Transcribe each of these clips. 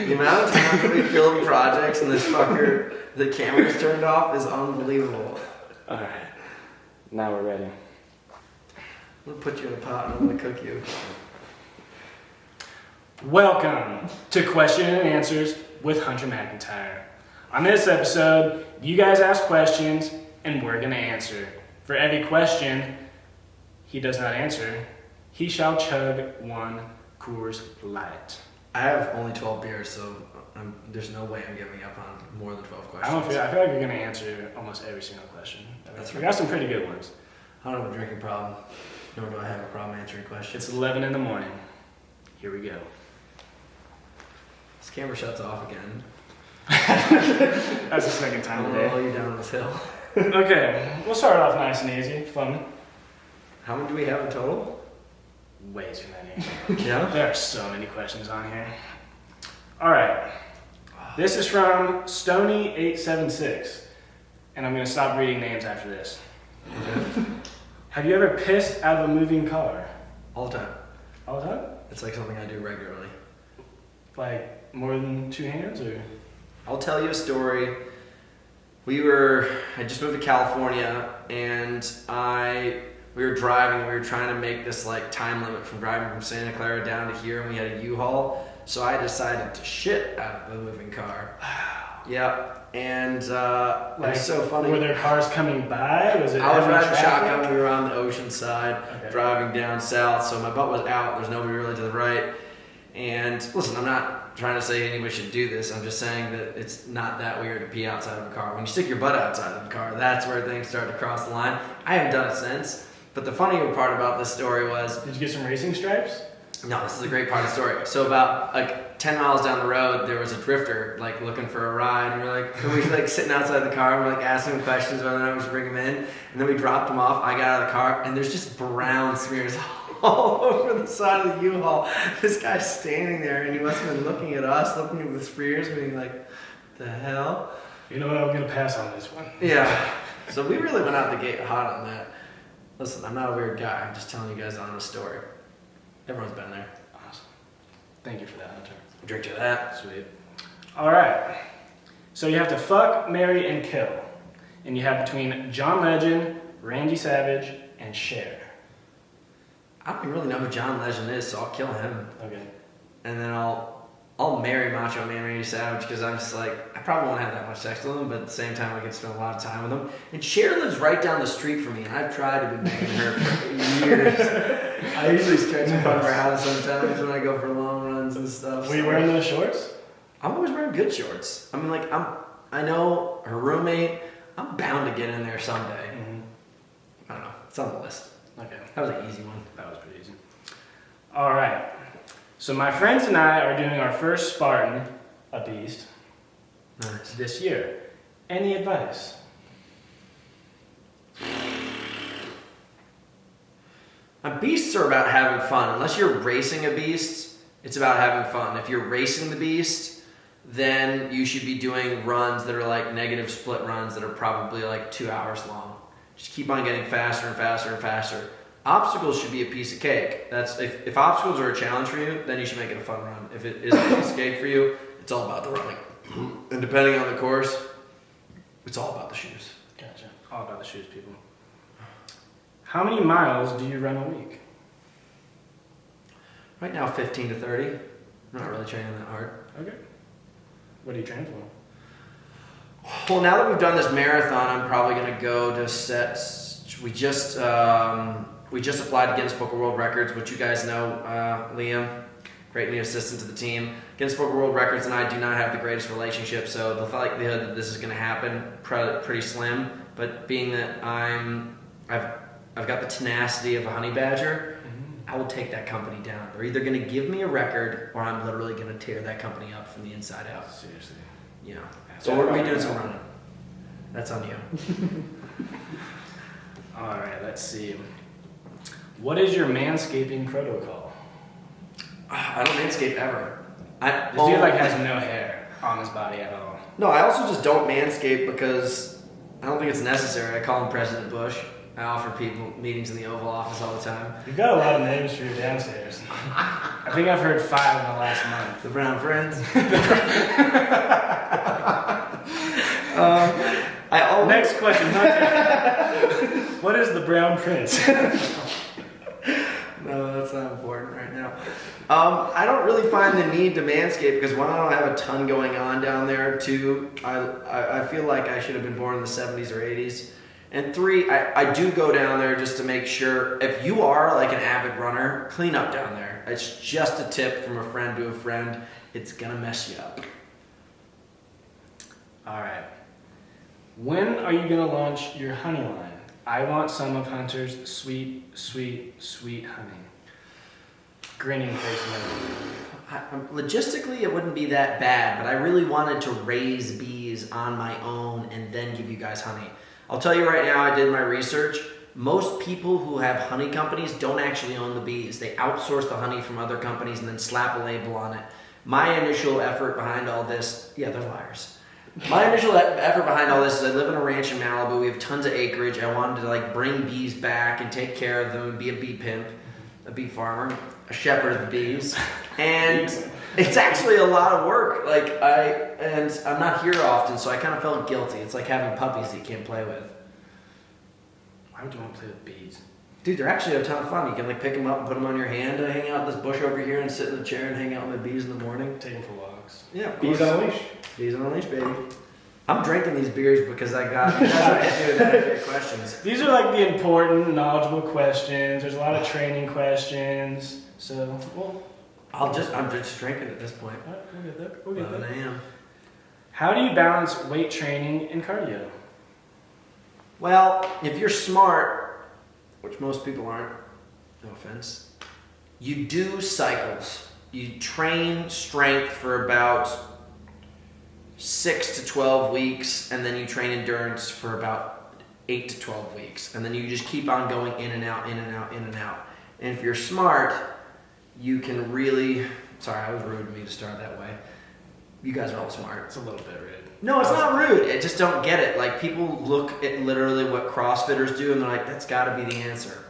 The amount of times we film projects and this fucker, the camera's turned off is unbelievable. Alright. Now we're ready. I'm gonna put you in a pot and I'm gonna cook you. Welcome to Question and Answers with Hunter McIntyre. On this episode, you guys ask questions and we're gonna answer. For every question he does not answer, he shall chug one Coors Light. I have only 12 beers, so there's no way I'm giving up on more than 12 questions. I feel like you're gonna answer almost every single question. That's We right. got some pretty good ones. I don't have a drinking problem, nor do I have a problem answering questions. It's 11 in the morning. Here we go. This camera shuts off again. That's the second time I'm today. gonna roll you down this hill. Okay, we'll start off nice and easy, fun. How many do we have in total? Way too many. Yeah? There are so many questions on here. All right. This is from Stony876, and I'm going to stop reading names after this. Okay. Have you ever pissed out of a moving car? All the time. All the time? It's like something I do regularly. Like more than two hands, or? I'll tell you a story. I just moved to California, and we were driving, and we were trying to make this like time limit from driving from Santa Clara down to here, and we had a U-Haul, so I decided to shit out of the moving car. Yeah, and it was so funny. Were there cars coming by? Was it? I was heavy riding traffic? shotgun, we were on the ocean side, Okay. driving down south, so my butt was out, there's nobody really to the right. And listen, I'm not trying to say anybody should do this, I'm just saying that it's not that weird to pee outside of a car. When you stick your butt outside of the car, that's where things start to cross the line. I haven't done it since, but the funnier part about this story was... Did you get some racing stripes? No, this is a great part of the story. So about like 10 miles down the road, there was a drifter like looking for a ride, and we're like, sitting outside the car, and we're like asking him questions whether or not we should bring him in, and then we dropped him off. I got out of the car, and there's just brown smears all over the side of the U-Haul. This guy's standing there, and he must have been looking at us, looking at the smears, being like, the hell? You know what? I'm gonna pass on this one. Yeah. So we really went out the gate hot on that. Listen, I'm not a weird guy. I'm just telling you guys on a story. Everyone's been there. Awesome. Thank you for that, Hunter. Drink to that. Sweet. All right. So you have to fuck, marry, and kill. And you have between John Legend, Randy Savage, and Cher. I don't even really know who John Legend is, so I'll kill him. Okay. And then I'll marry Macho Man Randy Savage, because I'm just like, I probably won't have that much sex with him, but at the same time I can spend a lot of time with him. And Cher lives right down the street from me, and I've tried to be banging her for years. I usually stretch in front of her house sometimes when I go for long runs and stuff. Were you wearing those shorts? I'm always wearing good shorts. I mean, like, I know her roommate, I'm bound to get in there someday. Mm-hmm. I don't know, it's on the list. Okay. That was an easy one. That was pretty easy. All right. So my friends and I are doing our first Spartan, a beast, Nice. this year. Any advice? Beasts are about having fun. Unless you're racing a beast, it's about having fun. If you're racing the beast, then you should be doing runs that are like negative split runs that are probably like 2 hours long. Just keep on getting faster and faster and faster. Obstacles should be a piece of cake. That's if obstacles are a challenge for you, then you should make it a fun run. If it is a piece of cake for you, it's all about the running. And depending on the course, it's all about the shoes. Gotcha. All about the shoes, people. How many miles do you run a week? Right now, 15 to 30. I'm not really training that hard. Okay. What do you train for? Well, now that we've done this marathon, I'm probably going to go to sets. We just applied to Guinness Book of World Records, which you guys know, Liam, great new assistant to the team. Guinness Book of World Records and I do not have the greatest relationship, so the likelihood that this is going to happen pretty slim. But being that I've got the tenacity of a honey badger, I will take that company down. They're either going to give me a record, or I'm literally going to tear that company up from the inside out. Seriously. Yeah. So we're going to be doing some running. That's on you. All right, let's see. What is your manscaping protocol? I don't manscape ever. This dude like has no hair on his body at all. No, I also just don't manscape because I don't think it's necessary. I call him President Bush. I offer people meetings in the Oval Office all the time. You've got a lot of names for your downstairs. I think I've heard 5 in the last month. The Brown Friends. Next question, Hunter. What is the Brown Prince? No, that's not important right now. I don't really find the need to manscape because one, I don't have a ton going on down there. Two, I feel like I should have been born in the 70s or 80s. And three, I do go down there just to make sure, if you are like an avid runner, clean up down there. It's just a tip from a friend to a friend. It's gonna mess you up. All right. When are you going to launch your honey line? I want some of Hunter's sweet, sweet, sweet honey. Grinning face emoji. Logistically, it wouldn't be that bad, but I really wanted to raise bees on my own and then give you guys honey. I'll tell you right now, I did my research. Most people who have honey companies don't actually own the bees. They outsource the honey from other companies and then slap a label on it. My initial effort behind all this, yeah, they're liars. My initial effort behind all this is I live in a ranch in Malibu. We have tons of acreage. I wanted to like bring bees back and take care of them and be a bee pimp, a bee farmer, a shepherd of the bees. And it's actually a lot of work. And I'm not here often, so I kind of felt guilty. It's like having puppies that you can't play with. Why would you want to play with bees? Dude, they're actually a ton of fun. You can like pick them up and put them on your hand. I hang out in this bush over here and sit in the chair and hang out with my bees in the morning. Take them for walks. Yeah, of Bees course. on a leash. Bees on a leash, baby. I'm drinking these beers because you guys are answering that great questions. These are like the important, knowledgeable questions. There's a lot of training questions. So, well, I'm just drinking at this point. we'll get there. We'll get there. I am. How do you balance weight training and cardio? Well, if you're smart, which most people aren't, no offense, you do cycles. You train strength for about 6 to 12 weeks, and then you train endurance for about 8 to 12 weeks. And then you just keep on going in and out, in and out, in and out. And if you're smart, you can really, sorry, I was rude of me to start that way. You guys are all smart. It's a little bit rude. No, it's not rude. I just don't get it. Like, people look at literally what CrossFitters do, and they're like, that's got to be the answer.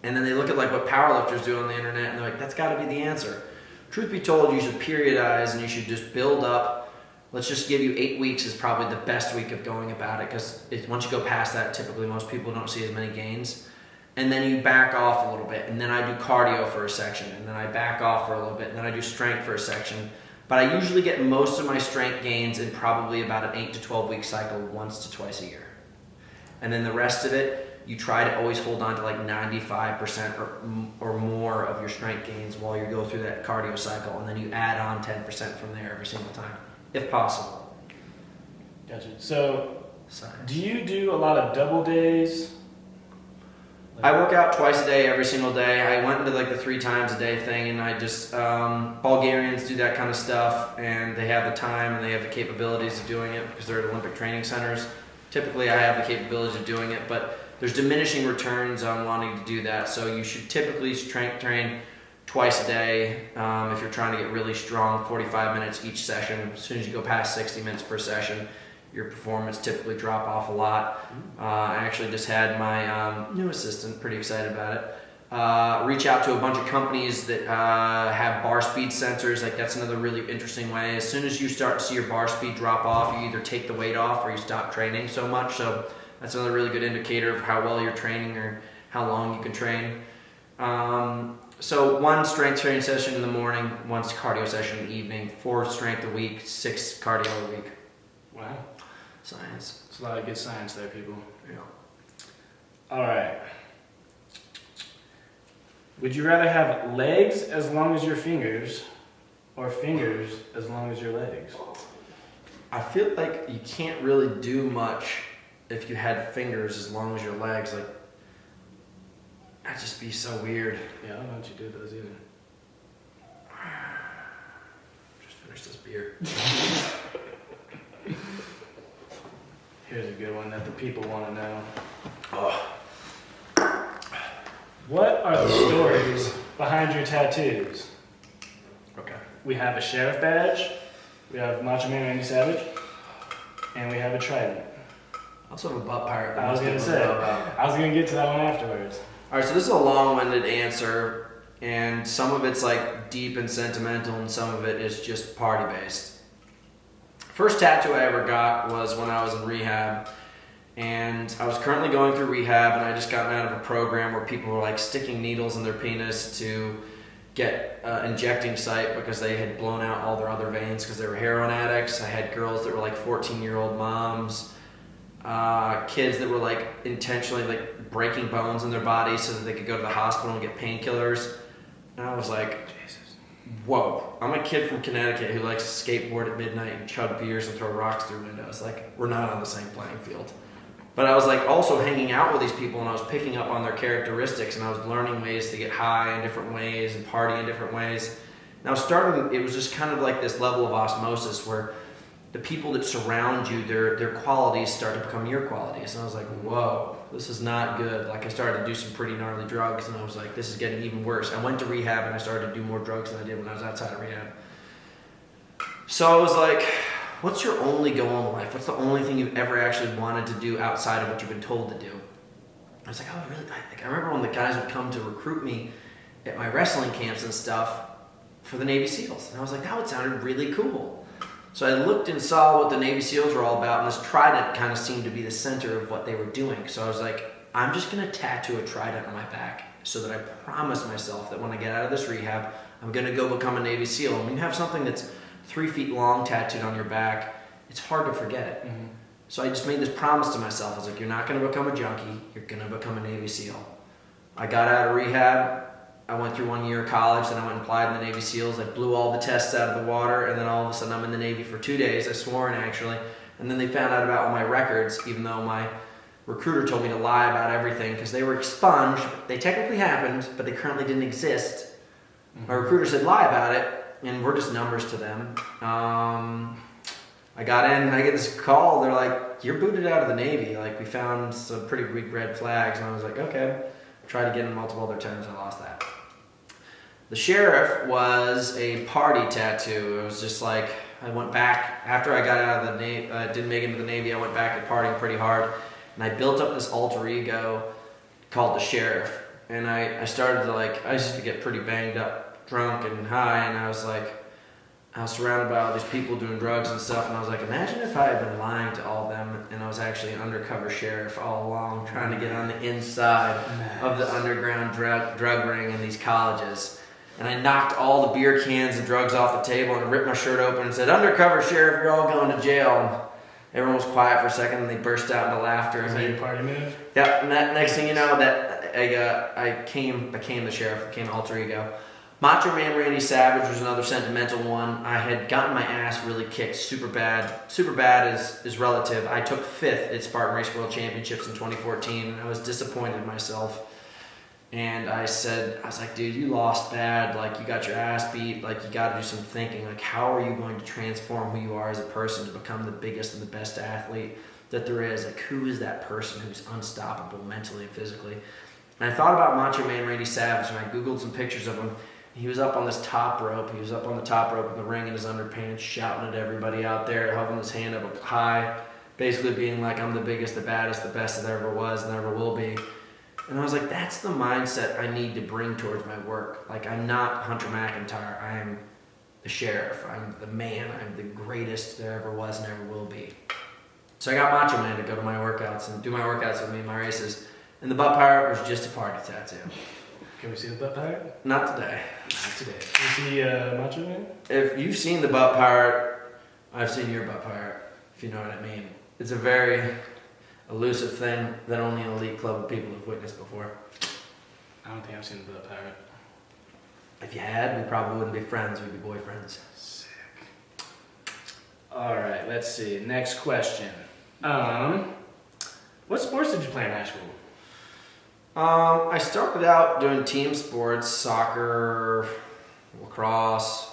And then they look at like what powerlifters do on the internet, and they're like, that's got to be the answer. Truth be told, you should periodize, and you should just build up. Let's just give you 8 weeks is probably the best week of going about it, because once you go past that, typically most people don't see as many gains. And then you back off a little bit, and then I do cardio for a section, and then I back off for a little bit, and then I do strength for a section. But I usually get most of my strength gains in probably about an 8 to 12 week cycle, once to twice a year. And then the rest of it, you try to always hold on to like 95% or more of your strength gains while you go through that cardio cycle, and then you add on 10% from there every single time, if possible. Gotcha. So, Science. do you do a lot of double days? I work out twice a day, every single day. I went into like the 3 times a day thing, and I just, Bulgarians do that kind of stuff, and they have the time and they have the capabilities of doing it because they're at Olympic training centers. Typically I have the capabilities of doing it, but there's diminishing returns on wanting to do that. So you should typically train twice a day. If you're trying to get really strong, 45 minutes each session. As soon as you go past 60 minutes per session, your performance typically drop off a lot. I actually just had my new assistant, pretty excited about it, reach out to a bunch of companies that have bar speed sensors. Like, that's another really interesting way. As soon as you start to see your bar speed drop off, you either take the weight off or you stop training so much. So that's another really good indicator of how well you're training or how long you can train. So 1 strength training session in the morning, 1 cardio session in the evening, 4 strength a week, 6 cardio a week. Wow. Science. It's a lot of good science there, people. Yeah. All right. Would you rather have legs as long as your fingers or fingers as long as your legs? I feel like you can't really do much if you had fingers as long as your legs. Like, that'd just be so weird. Yeah, I don't know what you do with those either. Just finish this beer. Here's a good one that the people want to know. Oh. What are the stories behind your tattoos? Okay. We have a sheriff badge, we have Macho Man Randy Savage, and we have a trident. I also have a butt pirate that I was most gonna people say. know about. I was gonna get to that one afterwards. All right, so this is a long-winded answer, and some of it's like deep and sentimental, and some of it is just party-based. First tattoo I ever got was when I was in rehab, and I was currently going through rehab, and I just gotten out of a program where people were like sticking needles in their penis to get injecting site because they had blown out all their other veins because they were heroin addicts. I had girls that were like 14-year-old moms, kids that were like intentionally like breaking bones in their bodies so that they could go to the hospital and get painkillers. And I was like, Jesus, whoa, I'm a kid from Connecticut who likes to skateboard at midnight and chug beers and throw rocks through windows. Like, we're not on the same playing field. But I was like also hanging out with these people, and I was picking up on their characteristics, and I was learning ways to get high in different ways and party in different ways. And I was starting, it was just kind of like this level of osmosis where the people that surround you, their qualities start to become your qualities. And I was like, whoa, this is not good. Like, I started to do some pretty gnarly drugs, and I was like, this is getting even worse. I went to rehab, and I started to do more drugs than I did when I was outside of rehab. So I was like, what's your only goal in life? What's the only thing you've ever actually wanted to do outside of what you've been told to do? I was like, oh, really? I remember when the guys would come to recruit me at my wrestling camps and stuff for the Navy SEALs. And I was like, that would sound really cool. So I looked and saw what the Navy SEALs were all about, and this trident kind of seemed to be the center of what they were doing. So I was like, I'm just going to tattoo a trident on my back so that I promise myself that when I get out of this rehab, I'm going to go become a Navy SEAL. And when you have something that's 3 feet long tattooed on your back, it's hard to forget it. Mm-hmm. So I just made this promise to myself. I was like, you're not going to become a junkie. You're going to become a Navy SEAL. I got out of rehab. I went through 1 year of college, then I went and applied in the Navy SEALs. I blew all the tests out of the water, and then all of a sudden I'm in the Navy for 2 days. I swore in, actually. And then they found out about all my records, even though my recruiter told me to lie about everything because they were expunged. They technically happened, but they currently didn't exist. Mm-hmm. My recruiter said lie about it, and we're just numbers to them. I got in, and I get this call. They're like, you're booted out of the Navy. Like, we found some pretty big red flags. And I was like, okay. Tried to get in multiple other times. I lost that. The sheriff was a party tattoo. It was just like, I went back, after I got out of the Navy, didn't make it into the Navy, I went back to partying pretty hard. And I built up this alter ego called the sheriff. And I started to like, I used to get pretty banged up, drunk and high, and I was surrounded by all these people doing drugs and stuff, and I was like, imagine if I had been lying to all of them, and I was actually an undercover sheriff all along, trying to get on the inside of the underground drug ring in these colleges. And I knocked all the beer cans and drugs off the table and ripped my shirt open and said, undercover sheriff, you're all going to jail. And everyone was quiet for a second, and they burst out into laughter. Is that your party move? Yeah, and that next thing you know, that I became the sheriff, became alter ego. Macho Man Randy Savage was another sentimental one. I had gotten my ass really kicked super bad. Super bad is relative. I took 5th at Spartan Race World Championships in 2014, and I was disappointed in myself. And I was like, dude, you lost bad. Like, you got your ass beat. Like, you got to do some thinking. Like, how are you going to transform who you are as a person to become the biggest and the best athlete that there is? Like, who is that person who's unstoppable mentally and physically? And I thought about Macho Man Randy Savage, and I Googled some pictures of him. He was up on this top rope. He was up on the top rope in the ring in his underpants, shouting at everybody out there, holding his hand up high, basically being like, I'm the biggest, the baddest, the best that there ever was and ever will be. And I was like, that's the mindset I need to bring towards my work. Like, I'm not Hunter McIntyre. I am the sheriff. I'm the man. I'm the greatest there ever was and ever will be. So I got Macho Man to go to my workouts and do my workouts with me in my races. And the butt pirate was just a party tattoo. Can we see the butt pirate? Not today. Not today. Can we see Macho Man? If you've seen the butt pirate, I've seen your butt pirate, if you know what I mean. It's a very elusive thing that only an elite club of people have witnessed before. I don't think I've seen the butt pirate. If you had, we probably wouldn't be friends, we'd be boyfriends. Sick. Alright, let's see. Next question. What sports did you play in high school? I started out doing team sports, soccer, lacrosse,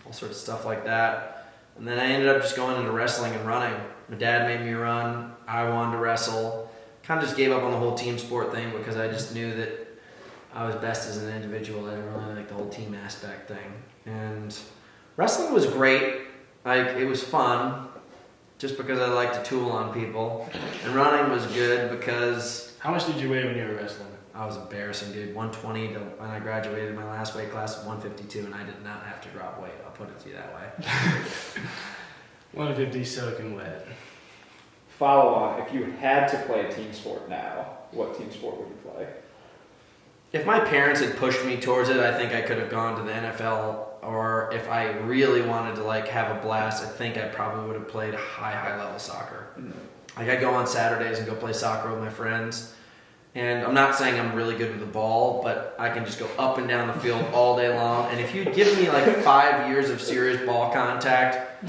all sorts of stuff like that. And then I ended up just going into wrestling and running. My dad made me run. I wanted to wrestle. Kind of just gave up on the whole team sport thing because I just knew that I was best as an individual. I didn't really like the whole team aspect thing. And wrestling was great. Like, it was fun. just because I like to tool on people. And running was good because How much did you weigh when you were wrestling? I was embarrassing, dude. 120 to when I graduated, my last weight class was 152, and I did not have to drop weight. I'll put it to you that way. 150 soaking wet. Follow on, if you had to play a team sport now, what team sport would you play? If my parents had pushed me towards it, I think I could have gone to the NFL. Or if I really wanted to like have a blast, I think I probably would have played high level soccer. Like I go on Saturdays and go play soccer with my friends. And I'm not saying I'm really good with the ball, but I can just go up and down the field all day long. And if you'd give me like 5 years of serious ball contact,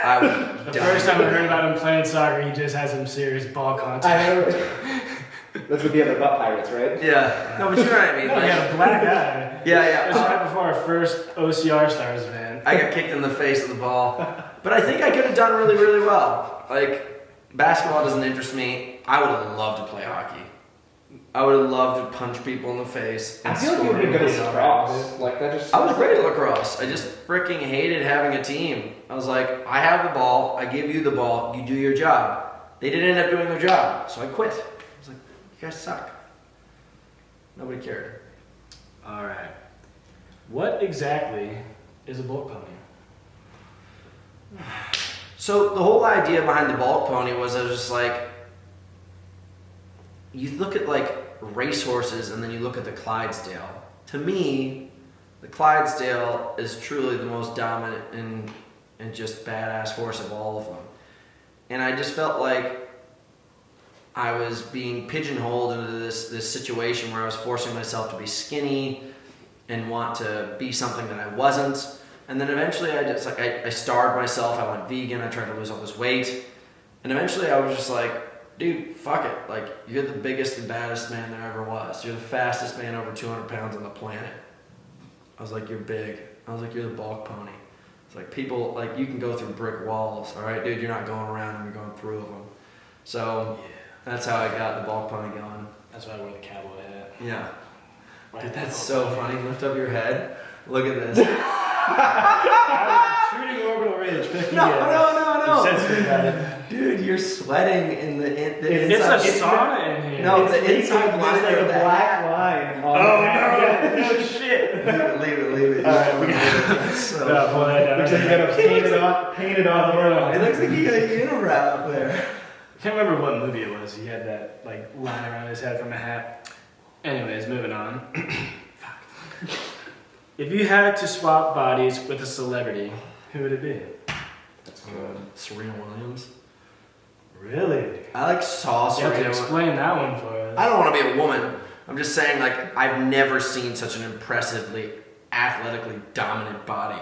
I would. The first time I heard about him playing soccer, he just had some serious ball contact. I know. That's with the other butt pirates, right? Yeah. No, but you know what I mean. No, Like, he had a black eye. yeah. It was right before our first OCR Stars event. I got kicked in the face with the ball. But I think I could have done really well. Like, basketball doesn't interest me. I would have loved to play hockey. I would have loved to punch people in the face. I And feel like you score. would have been good at lacrosse. Like that just. I was great at lacrosse. I just freaking hated having a team. I was like, I have the ball. I give you the ball. You do your job. They didn't end up doing their job, so I quit. I was like, you guys suck. Nobody cared. All right. What exactly is a bulk pony? So the whole idea behind the bulk pony was I was just like, you look at like racehorses and then you look at the Clydesdale. To me, the Clydesdale is truly the most dominant and just badass horse of all of them. And I just felt like I was being pigeonholed into this situation where I was forcing myself to be skinny and want to be something that I wasn't. And then eventually I starved myself. I went vegan. I tried to lose all this weight. And eventually I was just like, dude, fuck it. Like, you're the biggest and baddest man there ever was. You're the fastest man over 200 pounds on the planet. I was like, you're big. I was like, you're the bulk pony. It's like, people, like, you can go through brick walls, all right, dude? You're not going around them, you're going through them. So, that's how I got the bulk pony going. That's why I wore the cowboy hat. Yeah. Right. Dude, that's so funny. Lift up your head. Look at this. Shooting orbital ridge. 50 No. You said something about it. Dude, you're sweating in the It's inside. a sauna in here. No, It's the inside there's line like of a the black hat. line. Oh, On no shit. Leave it. All right, we It's so No, pull that down. Looks like you got a painted on the world. It looks like you got a unibrow up there. I can't remember what movie it was. He had that like line around his head from a hat. Anyways, moving on. Fuck. If you had to swap bodies with a celebrity, who would it be? That's good. Serena Williams. Really? I like saw You have to Serena. explain that one for us. I don't want to be a woman. I'm just saying, like, I've never seen such an impressively, athletically dominant body.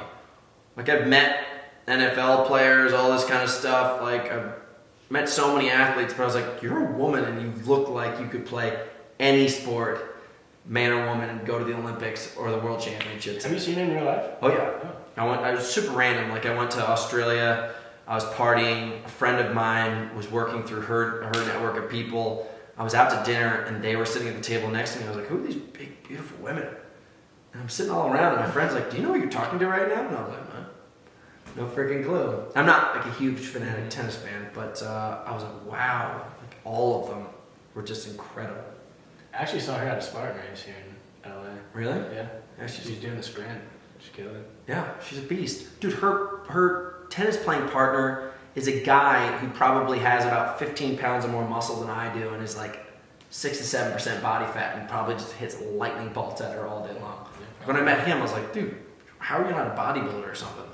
Like, I've met NFL players, all this kind of stuff. Like, I've met so many athletes, but I was like, you're a woman and you look like you could play any sport, man or woman, and go to the Olympics or the World Championships. Have you seen it in real life? Oh yeah. I was super random. Like I went to Australia, I was partying, a friend of mine was working through her network of people. I was out to dinner and they were sitting at the table next to me. I was like, who are these big, beautiful women? And I'm sitting all around and my friend's like, do you know who you're talking to right now? And I was like, no freaking clue. I'm not like a huge fanatic tennis fan, but I was like, wow, like all of them were just incredible. I actually saw her at a Spartan race here in LA. Really? Yeah. Yeah, She's doing the sprint. She killed it. Yeah, she's a beast. Dude, her tennis playing partner is a guy who probably has about 15 pounds of more muscle than I do and is like 6 to 7% body fat and probably just hits lightning bolts at her all day long. When I met him, I was like, dude, how are you not a bodybuilder or something?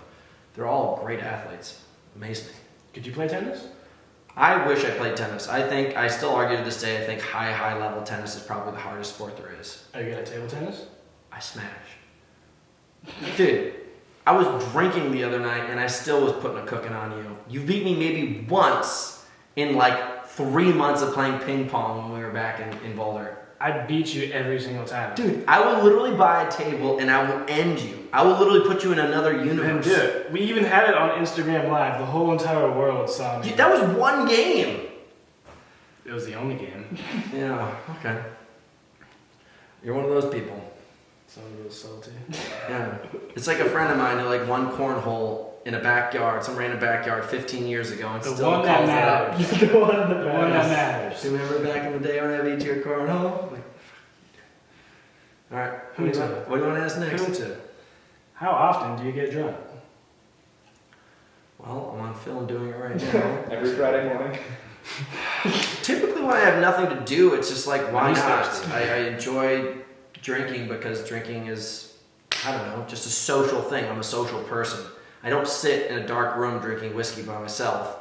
They're all great athletes. Amazing. Could you play tennis? I wish I played tennis. I still argue to this day, I think high level tennis is probably the hardest sport there is. Are you good at table tennis? I smash. Dude, I was drinking the other night and I still was putting a cooking on you. You beat me maybe once in like 3 months of playing ping pong when we were back in Boulder. I'd beat you every single time. Dude, I will literally buy a table and I will end you. I will literally put you in another Then universe. do it. We even had it on Instagram Live. The whole entire world saw me. Dude, that was one game. It was the only game. Yeah, okay. You're one of those people. Sounds a little salty. Yeah. It's like a friend of mine who like won cornhole in a backyard, some random backyard 15 years ago and The still one that calls it out. matters. The one The one that matters. Remember back in the day when I beat your cornhole? Alright, what do you want to ask next? Kunta, how often do you get drunk? Well, I'm on film doing it right now. Every Friday morning. Typically when I have nothing to do, it's just like, why He's not? thirsty. I enjoy drinking because drinking is, I don't know, just a social thing. I'm a social person. I don't sit in a dark room drinking whiskey by myself.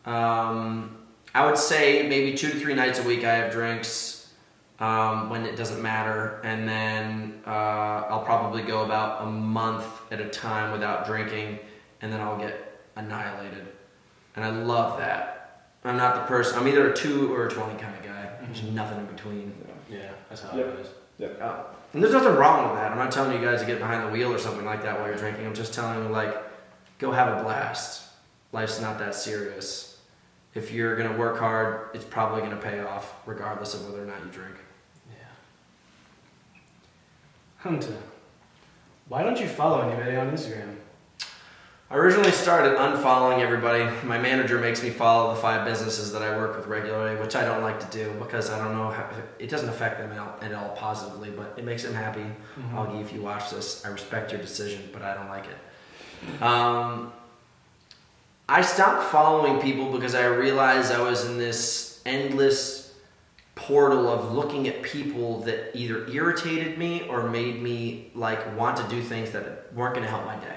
I would say maybe 2 to 3 nights a week I have drinks when it doesn't matter. And then I'll probably go about a month at a time without drinking, and then I'll get annihilated. And I love that. I'm not the person, I'm either a 2 or a 20 kind of guy. There's nothing in between. Yeah, that's how Yep. it is. Oh. And there's nothing wrong with that. I'm not telling you guys to get behind the wheel or something like that while you're drinking. I'm just telling you, like, go have a blast. Life's not that serious. If you're going to work hard, it's probably going to pay off, regardless of whether or not you drink. Yeah. Hunter, why don't you follow anybody on Instagram? I originally started unfollowing everybody. My manager makes me follow the 5 businesses that I work with regularly, which I don't like to do because I don't know how, it doesn't affect them at all positively, but it makes them happy. Augie, if you watch this, I respect your decision, but I don't like it. I stopped following people because I realized I was in this endless portal of looking at people that either irritated me or made me like want to do things that weren't going to help my day.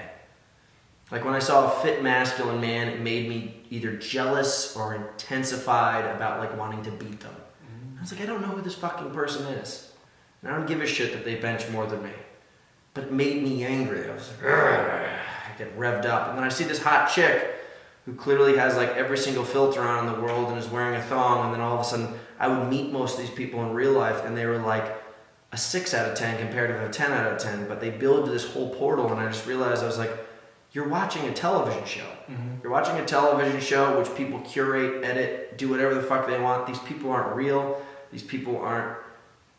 Like when I saw a fit masculine man, it made me either jealous or intensified about like wanting to beat them. I was like, I don't know who this fucking person is. And I don't give a shit that they bench more than me. But it made me angry. I was like, I get revved up. And then I see this hot chick who clearly has like every single filter on in the world and is wearing a thong. And then all of a sudden, I would meet most of these people in real life and they were like a 6 out of 10 compared to a 10 out of 10. But they build this whole portal and I just realized I was like, you're watching a television show. You're watching a television show which people curate, edit, do whatever the fuck they want. These people aren't real. These people aren't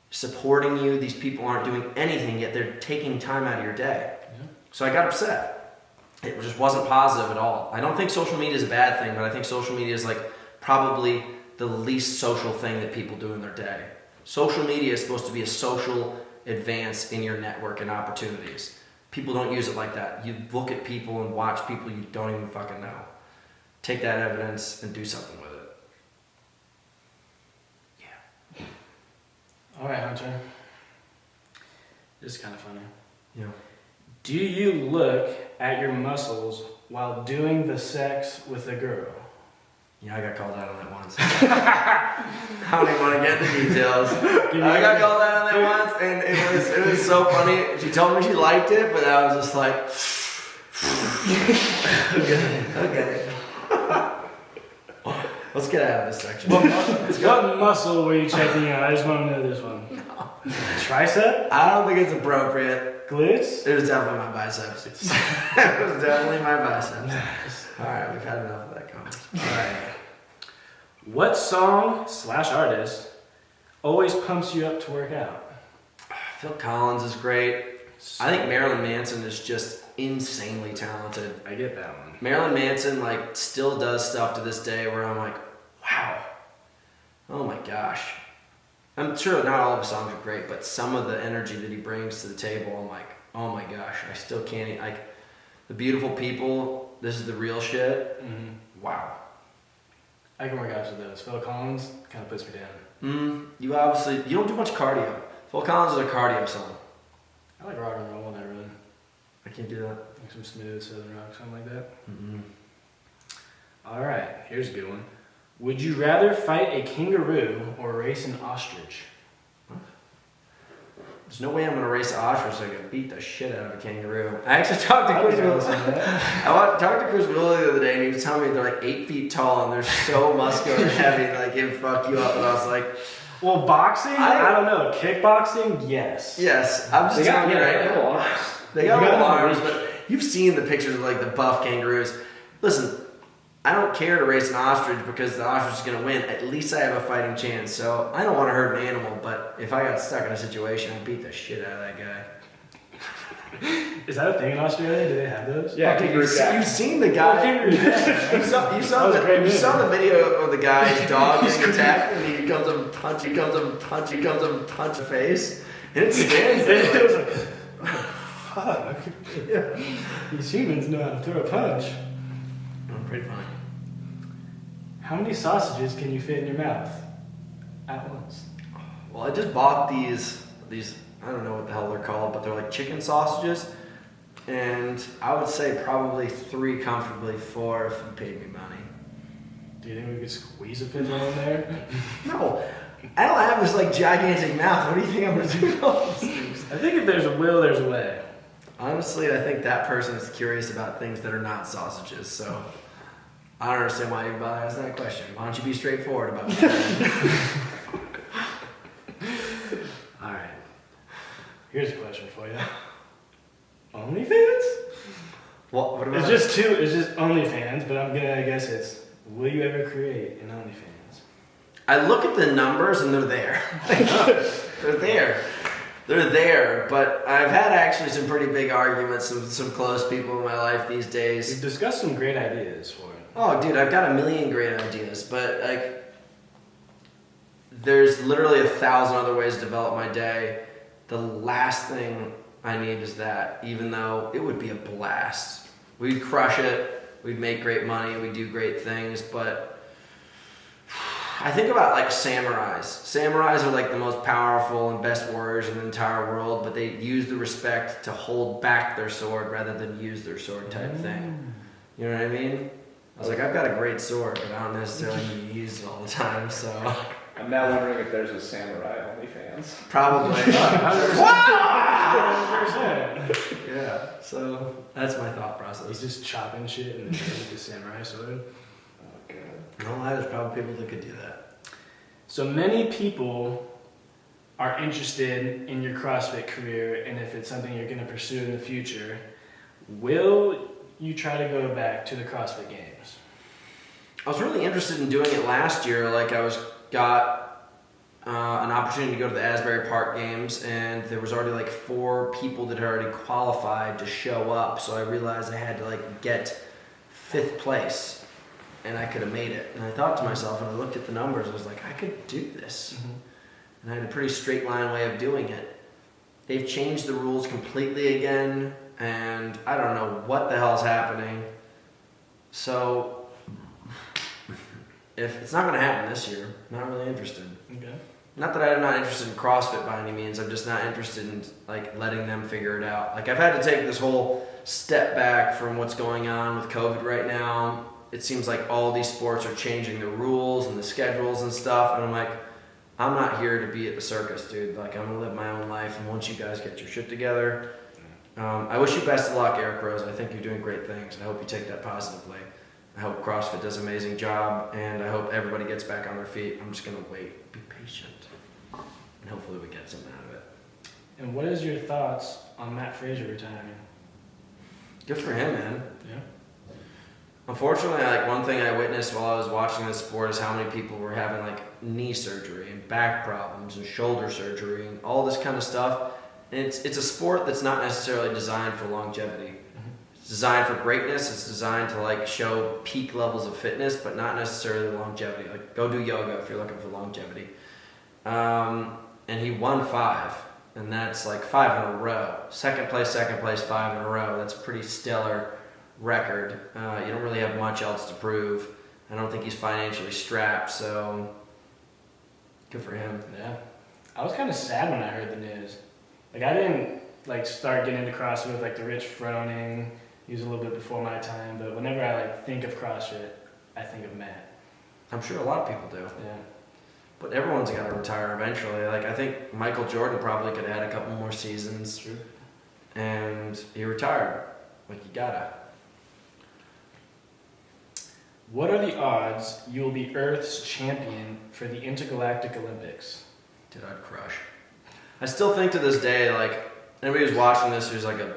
supporting you. These people aren't doing anything, yet they're taking time out of your day. Yeah. So I got upset. It just wasn't positive at all. I don't think social media is a bad thing, but I think social media is like probably the least social thing that people do in their day. Social media is supposed to be a social advance in your network and opportunities. People don't use it like that. You look at people and watch people you don't even fucking know. Take that evidence and do something with it. Yeah. All right, Hunter. This is kind of funny. Yeah. Do you look at your muscles while doing the sex with a girl? Yeah, I got called out on that once. I don't even want to get into details. I got called out on that once, and it was so funny. She told me she liked it, but I was just like, okay. Let's get out of this section. What muscle were you checking out? I just want to know this one. Tricep? I don't think it's appropriate. Glutes? It was definitely my biceps. It was definitely my biceps. All right, we've had enough of that comment. All right. What song/artist always pumps you up to work out? Phil Collins is great. I think Marilyn Manson is just insanely talented. I get that one. Marilyn Manson like still does stuff to this day where I'm like, wow. Oh my gosh. I'm sure not all of his songs are great, but some of the energy that he brings to the table, I'm like, oh my gosh, I still can't like The Beautiful People, this is the real shit. Wow. I can work out to those. Phil Collins kind of puts me down. You don't do much cardio. Phil Collins is a cardio song. I like rock and roll when I run. I can't do that. Like some smooth southern rock, something like that. All right, here's a good one. Would you rather fight a kangaroo or race an ostrich? There's no way I'm gonna race an ostrich so I can beat the shit out of a kangaroo. I actually talked to Chris Willis. I talked to Chris Willis the other day, and he was telling me they're like 8 feet tall and they're so muscular and heavy, like it'd fuck you up. And I was like, well, boxing? I don't know. Kickboxing? Yes. Yes, I'm just They got telling you right little now. arms. They got You little gotta arms, but you've seen the pictures of like the buff kangaroos. Listen, I don't care to race an ostrich because the ostrich is going to win. At least I have a fighting chance. So I don't want to hurt an animal, but if I got stuck in a situation, I'd beat the shit out of that guy. Is that a thing in Australia? Do they have those? Yeah, Okay, kangaroo jack. you've seen the guy. Kangaroo jack. You saw That was a great you movie. saw the video of the guy's dog getting attacked, and he comes up, punch the face, and it stands there. It was like, fuck. These humans know how to throw a punch. Pretty funny. How many sausages can you fit in your mouth at once? Well, I just bought these. I don't know what the hell they're called, but they're like chicken sausages, and I would say probably 3 comfortably, 4 if you paid me money. Do you think we could squeeze a pizza in there? No, I don't have this like gigantic mouth. What do you think I'm gonna do with all these things? I think if there's a will, there's a way. Honestly, I think that person is curious about things that are not sausages, so I don't understand why you bother asking that question. Why don't you be straightforward about that? Alright. Here's a question for you. OnlyFans? What about It's just OnlyFans, but I'm gonna guess it's, will you ever create an OnlyFans? I look at the numbers and they're there. They're there. They're there, but I've had actually some pretty big arguments with some close people in my life these days. We've discussed some great ideas for it. Oh, dude, I've got a million great ideas, but like, there's literally 1,000 other ways to develop my day. The last thing I need is that, even though it would be a blast. We'd crush it, we'd make great money, we'd do great things, but I think about like samurais. Samurais are like the most powerful and best warriors in the entire world, but they use the respect to hold back their sword rather than use their sword type thing. You know what I mean? I was like, I've got a great sword, but I don't necessarily need to use it all the time, so... I'm now wondering if there's a samurai OnlyFans. Probably. 100%. Yeah, so that's my thought He's process. just chopping shit in the air with the samurai sword. Oh, God. No, there's probably people that could do that. So many people are interested in your CrossFit career, and if it's something you're going to pursue in the future, will you try to go back to the CrossFit Games? I was really interested in doing it last year. Like got an opportunity to go to the Asbury Park Games, and there was already like 4 people that had already qualified to show up. So I realized I had to like get 5th place, and I could have made it. And I thought to myself, and I looked at the numbers, I was like, I could do this. And I had a pretty straight line way of doing it. They've changed the rules completely again, and I don't know what the hell's happening. So if it's not going to happen this year, I'm not really interested. Okay. Not that I'm not interested in CrossFit by any means. I'm just not interested in like letting them figure it out. Like I've had to take this whole step back from what's going on with COVID right now. It seems like all these sports are changing the rules and the schedules and stuff, and I'm like, I'm not here to be at the circus, dude. Like I'm gonna live my own life, and once you guys get your shit together, I wish you best of luck, Eric Rose. I think you're doing great things. I hope you take that positively. I hope CrossFit does an amazing job, and I hope everybody gets back on their feet. I'm just going to wait, be patient, and hopefully we get something out of it. And what is your thoughts on Matt Fraser retiring? Good for him, man. Yeah. Unfortunately, like one thing I witnessed while I was watching this sport is how many people were having like knee surgery and back problems and shoulder surgery and all this kind of stuff. And it's a sport that's not necessarily designed for longevity. It's designed for greatness. It's designed to like show peak levels of fitness, but not necessarily longevity. Like go do yoga if you're looking for longevity. And he won 5, and that's like 5 in a row. Second place, 5 in a row. That's a pretty stellar record. You don't really have much else to prove. I don't think he's financially strapped, so good for him. Yeah. I was kind of sad when I heard the news. Like I didn't like start getting into CrossFit with like the Rich Froning. He was a little bit before my time, but whenever I like think of CrossFit, I think of Matt. I'm sure a lot of people do. Yeah. But everyone's got to retire eventually. Like I think Michael Jordan probably could have had a couple more seasons. True. And he retired. Like you gotta. What are the odds you will be Earth's champion for the Intergalactic Olympics? Dude, I'd crush. I still think to this day, like anybody who's watching this who's like a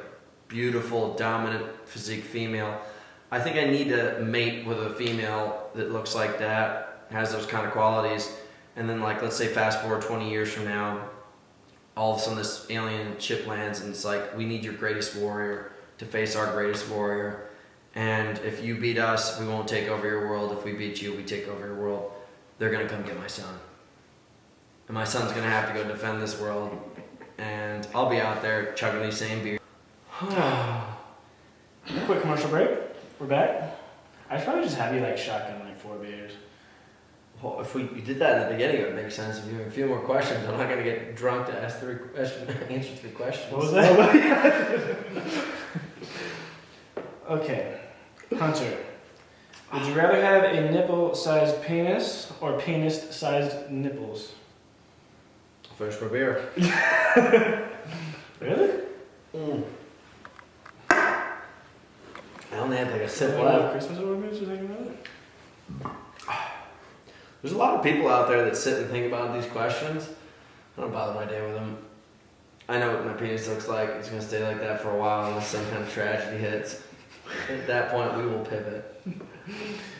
beautiful, dominant physique female, I think I need to mate with a female that looks like that, has those kind of qualities, and then like let's say fast forward 20 years from now, all of a sudden this alien ship lands and it's like, we need your greatest warrior to face our greatest warrior. And if you beat us, we won't take over your world. If we beat you, we take over your world. They're going to come get my son. And my son's going to have to go defend this world. And I'll be out there chugging these same beers. Quick commercial break. We're back. I should probably just have you like shotgun like 4 beers. Well, if we did that in the beginning, it would make sense. If you have a few more questions, I'm not going to get drunk to answer 3 questions. What was that? Okay. Hunter, would you rather have a nipple-sized penis or penis-sized nipples? Finish my beer. Really? I only had like a sip What left. Christmas ornaments or something like that? There's a lot of people out there that sit and think about these questions. I don't bother my day with them. I know what my penis looks like. It's going to stay like that for a while unless some kind of tragedy hits. At that point, we will pivot.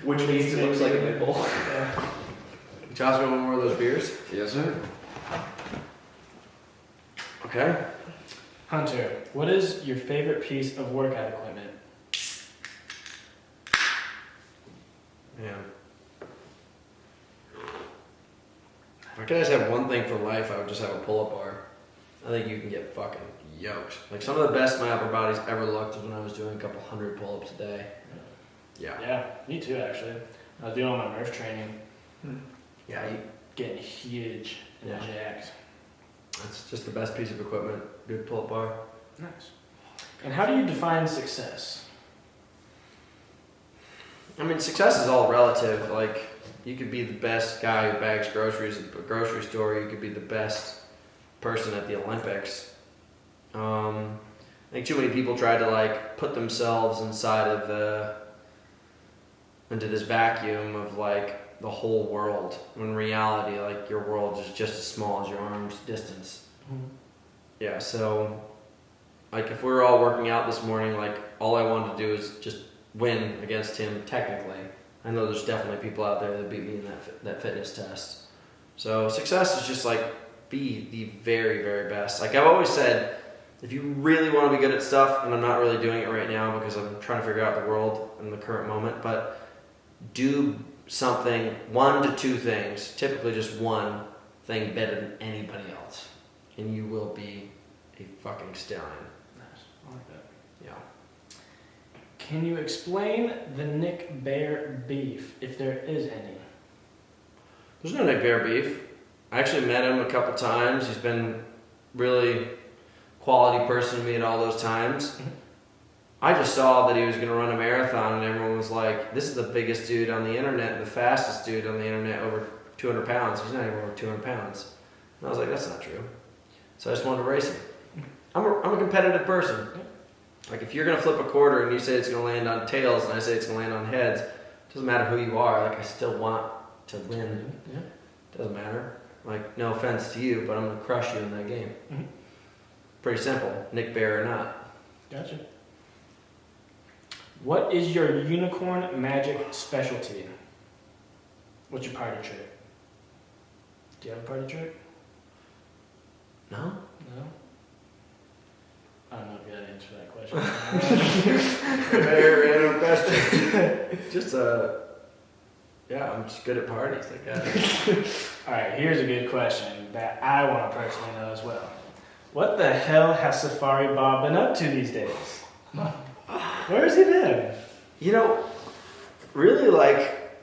Which means it looks like a nipple. Josh, want one more of those beers? Yes, sir. Okay. Hunter, what is your favorite piece of workout equipment? Yeah. If I could just have one thing for life, I would just have a pull-up bar. I think you can get fucking yoked. Like some of the best my upper body's ever looked was when I was doing a couple hundred pull-ups a day. Yeah. Yeah, me too actually. I was doing all my Murph training. Yeah, Getting huge and Yeah. jacked. that's just the best piece of equipment. Good pull-up bar. Nice. And how do you define success? I mean, success is all relative. Like, you could be the best guy who bags groceries at the grocery store. You could be the best person at the Olympics. I think too many people try to like put themselves inside of into this vacuum of like the whole world. When in reality, like your world is just as small as your arm's distance. Yeah. So, like, if we were all working out this morning, like all I wanted to do is just win against him. Technically, I know there's definitely people out there that beat me in that fitness test. So success is just like be the very, very best. Like I've always said, if you really want to be good at stuff, and I'm not really doing it right now because I'm trying to figure out the world in the current moment, but do something, 1 to 2 things, typically just one thing better than anybody else, and you will be a fucking stallion. Nice. I like that. Yeah. Can you explain the Nick Bear beef, if there is any? There's no Nick Bear beef. I actually met him a couple times. He's been really quality person to me at all those times. I just saw that he was going to run a marathon, and everyone was like, this is the biggest dude on the internet and the fastest dude on the internet, over 200 pounds. He's not even over 200 pounds. And I was like, that's not true. So I just wanted to race him. I'm a competitive person. Like, if you're going to flip a quarter and you say it's going to land on tails and I say it's going to land on heads, it doesn't matter who you are. Like, I still want to win. Yeah. Doesn't matter. Like, no offense to you, but I'm going to crush you in that game. Mm-hmm. Pretty simple. Nick Bear or not. Gotcha. What is your unicorn magic specialty? What's your party trick? Do you have a party trick? No? No? I don't know if you had to answer that question. Very random question. Just yeah, I'm just good at parties. Alright, here's a good question that I want to personally know as well. What the hell has Safari Bob been up to these days? Where's he been? You know, really, like,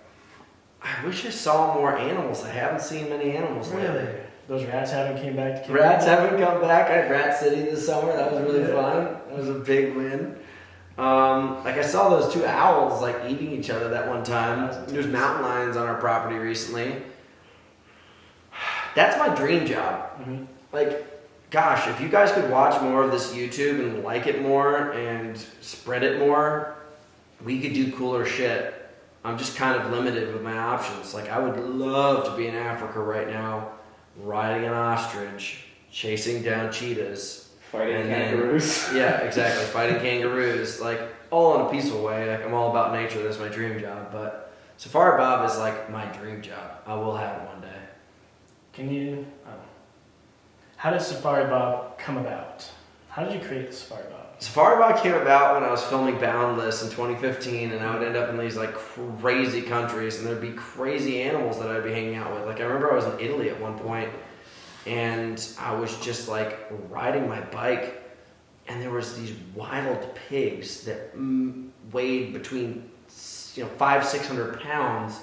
I wish I saw more animals. I haven't seen many animals lately. Those rats haven't came back to kill Rats you? haven't come back. I had Rat City this summer. That was really fun. That was a big win. Like, I saw those 2 owls, like, eating each other that one time. There's mountain lions on our property recently. That's my dream job. Mm-hmm. Like, gosh, if you guys could watch more of this YouTube and like it more and spread it more, we could do cooler shit. I'm just kind of limited with my options. Like, I would love to be in Africa right now, riding an ostrich, chasing down cheetahs. Fighting kangaroos. Yeah, exactly. Fighting kangaroos. Like, all in a peaceful way. Like, I'm all about nature. That's my dream job. But Safari Bob is like my dream job. I will have it one day. Can you... How did Safari Bob come about? How did you create the Safari Bob? Safari Bob came about when I was filming Boundless in 2015, and I would end up in these like crazy countries, and there'd be crazy animals that I'd be hanging out with. Like I remember I was in Italy at one point, and I was just like riding my bike, and there was these wild pigs that weighed between 500-600 pounds,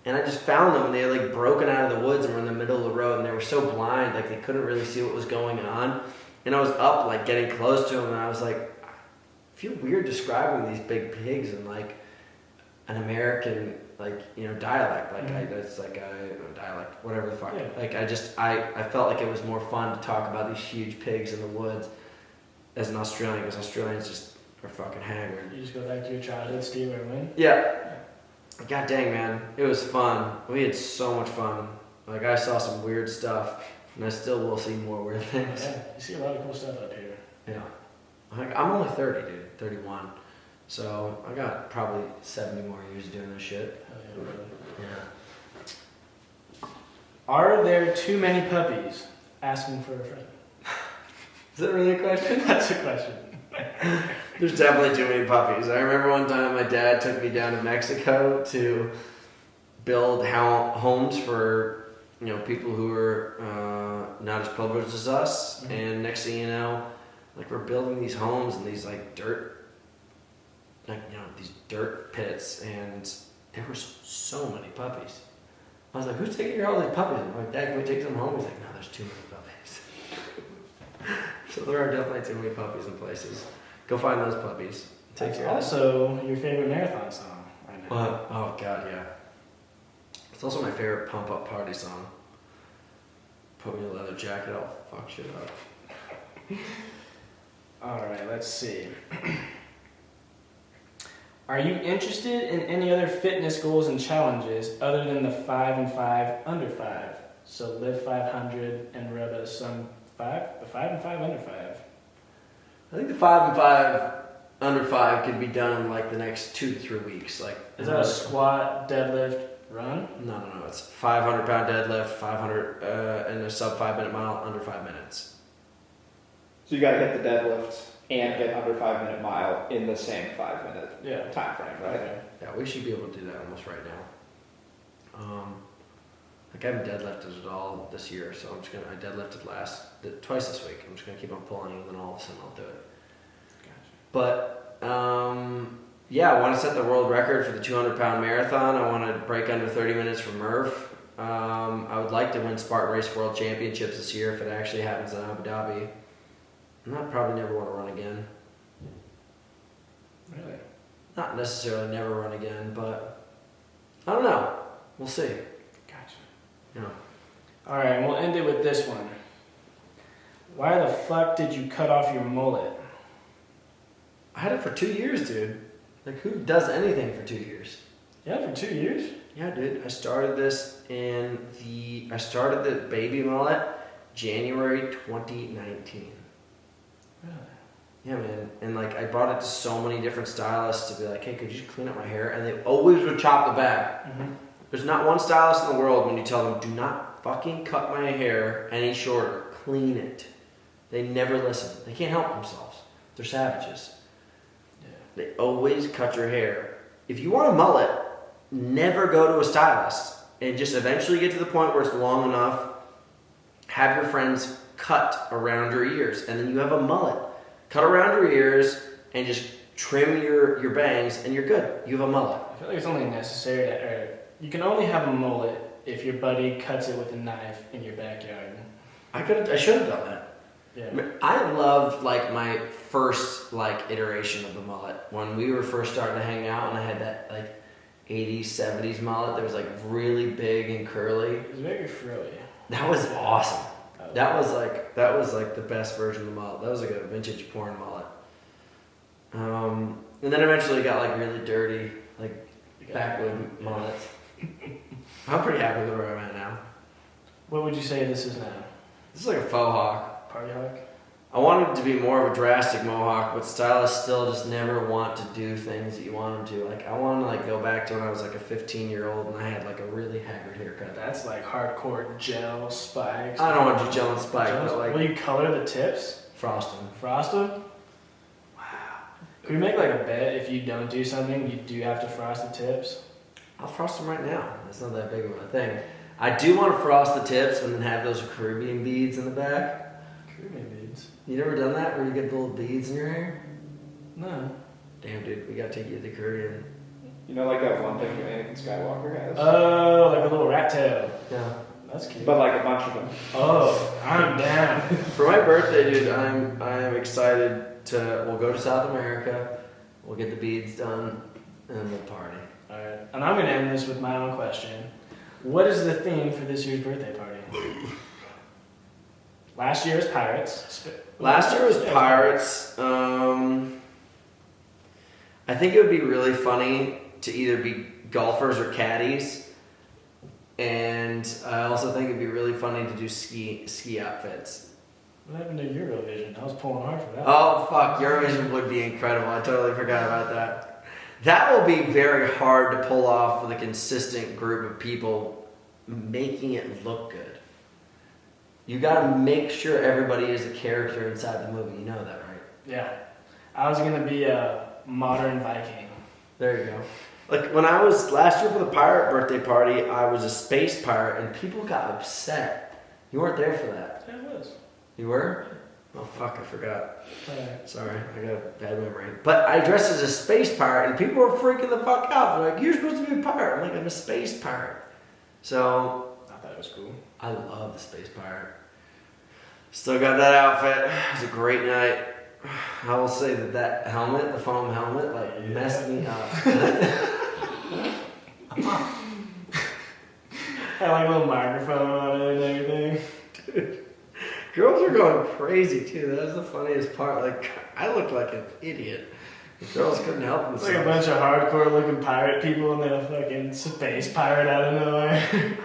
and I just found them, and they had like broken out of the woods and were in the middle of the road, and they were so blind, like they couldn't really see what was going on. And I was up, like, getting close to them, and I was like, I feel weird describing these big pigs in, like, an American, like, dialect. Like, it's like a dialect, whatever the fuck. Yeah. Like, I felt like it was more fun to talk about these huge pigs in the woods as an Australian, because Australians just are fucking haggard. You just go back to your childhood, Steve, or win? Yeah. God dang, man. It was fun. We had so much fun. Like, I saw some weird stuff. And I still will see more weird things. Yeah, you see a lot of cool stuff up here. Yeah. I'm only 30, dude. 31. So I got probably 70 more years doing this shit. Hell yeah, brother. Yeah. Are there too many puppies? Asking for a friend. Is that really a question? That's a question. There's definitely too many puppies. I remember one time my dad took me down to Mexico to build homes for people who are not as privileged as us. Mm-hmm. And next thing you know, like we're building these homes and these like dirt, these dirt pits, and there were so many puppies. I was like, who's taking care of all these puppies? I'm like, Dad, can we take them home? He's like, no, there's too many puppies. So there are definitely too many puppies in places. Go find those puppies. Take care. Also, your favorite marathon song right now. What? Oh God, yeah. It's also my favorite pump up party song. Put me in a leather jacket, I'll fuck shit up. Alright, let's see. Are you interested in any other fitness goals and challenges other than the 5 and 5 under 5? So live 500 and rub at some 5? The 5 and 5 under 5. I think the 5 and 5 under 5 could be done in like the next 2 to 3 weeks. Like, is that a squat, deadlift, run? No. It's 500 pound deadlift, 500 in a sub 5 minute mile under 5 minutes. So you got to hit the deadlift and get under 5 minute mile in the same 5 minute time frame, right? Okay. Yeah, we should be able to do that almost right now. Like I haven't deadlifted at all this year, so I deadlifted twice this week. I'm just gonna keep on pulling, and then all of a sudden I'll do it. Gotcha. But I want to set the world record for the 200 pound marathon. I want to break under 30 minutes for Murph. I would like to win Spartan Race World Championships this year if it actually happens in Abu Dhabi. And I'd probably never want to run again. Really? Not necessarily never run again, but I don't know. We'll see. Gotcha. Yeah. Alright, and we'll end it with this one. Why the fuck did you cut off your mullet? I had it for 2 years, dude. Like, who does anything for 2 years? Yeah, for 2 years? Yeah, dude. I started the baby mullet January 2019. Really? Yeah, man. And like, I brought it to so many different stylists to be like, hey, could you clean up my hair? And they always would chop the back. Mm-hmm. There's not one stylist in the world when you tell them, do not fucking cut my hair any shorter. Clean it. They never listen. They can't help themselves. They're savages. Yeah. They always cut your hair. If you want a mullet, never go to a stylist. And just eventually get to the point where it's long enough. Have your friends cut around your ears. And then you have a mullet. Cut around your ears and just trim your bangs and you're good. You have a mullet. I feel like it's only necessary you can only have a mullet if your buddy cuts it with a knife in your backyard. I should have done that. Yeah. I loved like my first like iteration of the mullet when we were first starting to hang out, and I had that like 80s, 70s mullet that was like really big and curly. It was very frilly. That was awesome. That was like the best version of the mullet. That was like a vintage porn mullet. And then eventually it got like really dirty, like backwood mullets. I'm pretty happy with where I'm at now. What would you say this is now? This is like a faux hawk. Party hawk? I wanted it to be more of a drastic mohawk, but stylists still just never want to do things that you want them to. Like, I want to like go back to when I was like a 15-year-old and I had like a really haggard haircut. That's like hardcore gel spikes. I don't want to do gel and spike, but like will you color the tips? frosting. Frost them? Wow. Could we make like a bet if you don't do something, you do have to frost the tips? I'll frost them right now. It's not that big of a thing. I do want to frost the tips and then have those Caribbean beads in the back. Caribbean beads? You never done that where you get the little beads in your hair? No. Damn, dude, we gotta take you to the Caribbean. You know, like that one thing that Anakin Skywalker has? Oh, like a little rat tail. Yeah. That's cute. But like a bunch of them. Oh, I'm down. For my birthday, dude, I'm excited to. We'll go to South America. We'll get the beads done, and we'll party. All right, and I'm gonna end this with my own question. What is the theme for this year's birthday party? Last year was pirates. Last year was pirates. I think it would be really funny to either be golfers or caddies, and I also think it'd be really funny to do ski outfits. What happened to Eurovision? I was pulling hard for that. Oh fuck, Eurovision would be incredible. I totally forgot about that. That will be very hard to pull off with a consistent group of people making it look good. You gotta make sure everybody is a character inside the movie. You know that, right? Yeah. I was gonna be a modern Viking. There you go. Like when I was last year for the pirate birthday party, I was a space pirate and people got upset. You weren't there for that. Yeah, I was. You were? Oh fuck, I forgot. Alright. Sorry, I got a bad memory. But I dressed as a space pirate and people were freaking the fuck out. They're like, you're supposed to be a pirate. I'm like, I'm a space pirate. So I thought it was cool. I love the space pirate. Still got that outfit. It was a great night. I will say that helmet, the foam helmet, like messed me up. Had like a little microphone on it and everything. Dude, girls are going crazy too. That was the funniest part. Like I looked like an idiot. The girls couldn't help It's themselves. like a bunch of hardcore looking pirate people and then a fucking space pirate out of nowhere.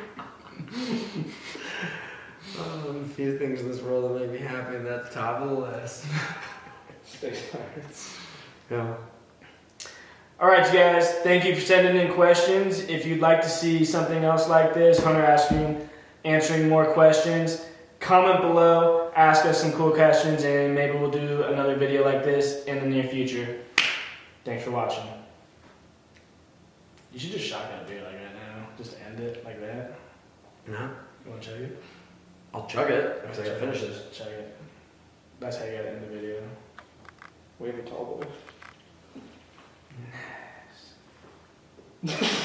A few things in this world that make me happy, and that's top of the list. Space pirates. Yeah. All right, you guys. Thank you for sending in questions. If you'd like to see something else like this, Hunter answering more questions, comment below, ask us some cool questions, and maybe we'll do another video like this in the near future. Thanks for watching. You should just shotgun a beer like right now. Just end it like that. No? You want to chug it? I'll chug it because I gotta finish this. Chug it. That's how you gotta end the video. We have a tall boy. Nice.